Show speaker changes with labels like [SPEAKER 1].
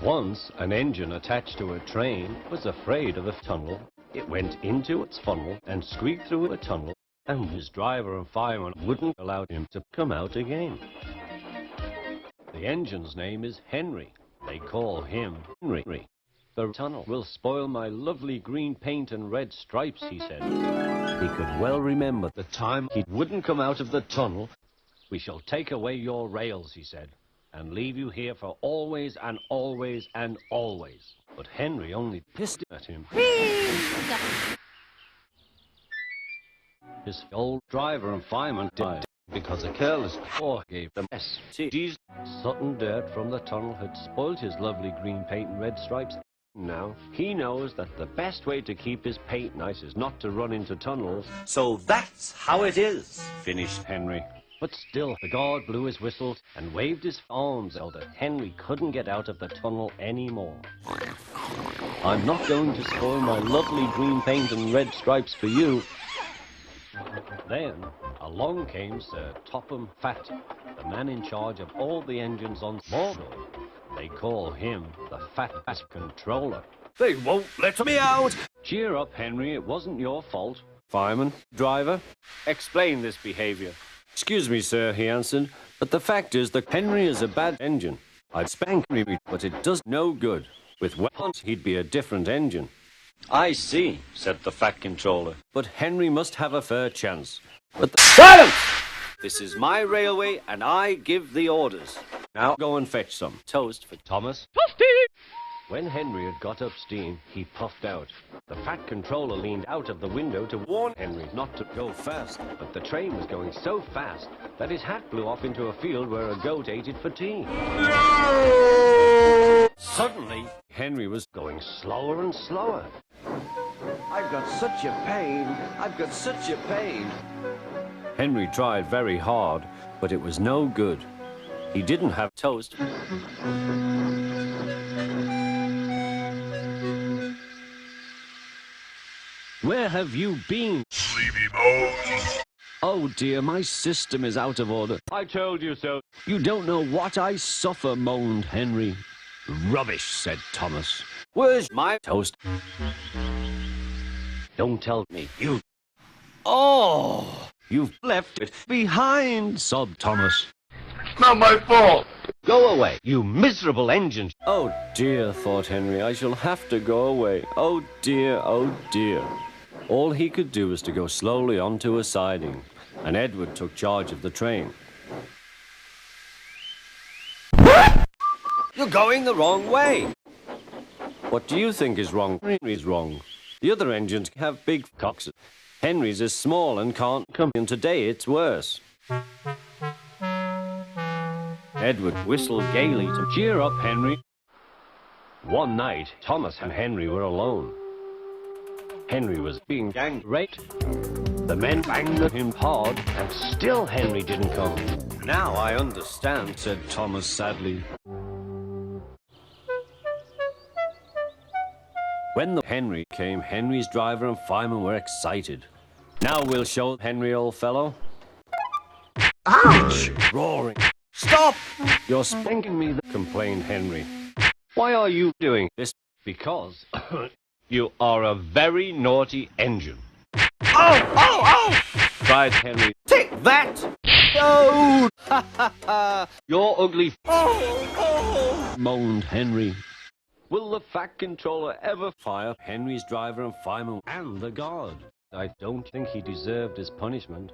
[SPEAKER 1] Once, an engine attached to a train was afraid of a tunnel. It went into its funnel and squeaked through a tunnel, and his driver and fireman wouldn't allow him to come out again. The engine's name is Henry. They call him Re-re. The tunnel will spoil my lovely green paint and red stripes, he said. He could well remember the time he wouldn't come out of the tunnel. We shall take away your rails, he said, and leave you here for always and always and always. But Henry only pissed at him. His old driver and fireman died because a careless boy gave them STDs. Sudden dirt from the tunnel had spoiled his lovely green paint and red stripes. Now, he knows that the best way to keep his paint nice is not to run into tunnels.
[SPEAKER 2] So that's how it is,
[SPEAKER 1] Finished Henry. But still, the guard blew his whistle and waved his arms so that Henry couldn't get out of the tunnel anymore. I'm not going to spoil my lovely green paint and red stripes for you. Then, along came Sir Topham Fat, the man in charge of all the engines on board. They call him the Fat Controller.
[SPEAKER 2] They won't let me out!
[SPEAKER 1] Cheer up, Henry, it wasn't your fault. Fireman, driver, explain this behavior. Excuse me, sir, he answered, but the fact is that Henry is a bad engine. I'd spank him, but it does no good. With weapons, he'd be a different engine. I see, said the Fat Controller, but Henry must have a fair chance. But Silence! This is my railway, and I give the orders. Now go and fetch some toast for Thomas. Toasty! When Henry had got up steam, he puffed out. The Fat Controller leaned out of the window to warn Henry not to go fast, but the train was going so fast that his hat blew off into a field where a goat ate it for tea. No! Suddenly, Henry was going slower and slower.
[SPEAKER 3] I've got such a pain. I've got such a pain.
[SPEAKER 1] Henry tried very hard, but it was no good. He didn't have toast. Where have you been?
[SPEAKER 4] Sleepy bones.
[SPEAKER 1] Oh dear, my system is out of order. I told you so. You don't know what I suffer, moaned Henry. Rubbish, said Thomas. Where's my toast? Don't tell me, you... Oh, you've left it behind, sobbed Thomas.
[SPEAKER 4] Not my fault.
[SPEAKER 1] Go away, you miserable engine. Oh dear, thought Henry, I shall have to go away. Oh dear, oh dear. All he could do was to go slowly onto a siding, and Edward took charge of the train. You're going the wrong way. What do you think is wrong? Henry's wrong. The other engines have big cocks. Henry's is small and can't come in. Today it's worse. Edward whistled gaily to cheer up Henry. One night, Thomas and Henry were alone. Henry was being gang raped. The men banged at him hard, and still Henry didn't come. Now I understand, said Thomas sadly. When the Henry came, Henry's driver and fireman were excited. Now we'll show Henry, old fellow.
[SPEAKER 3] Ouch!
[SPEAKER 1] Roaring. Stop! You're spanking me, complained Henry. Why are you doing this? Because you are a very naughty engine.
[SPEAKER 2] Oh, oh, oh!
[SPEAKER 1] Cried Henry.
[SPEAKER 2] Take that!
[SPEAKER 1] No! Ha ha ha! You're ugly.
[SPEAKER 2] Oh, oh!
[SPEAKER 1] Moaned Henry. Will the Fat Controller ever fire Henry's driver and fireman and the guard? I don't think he deserved his punishment.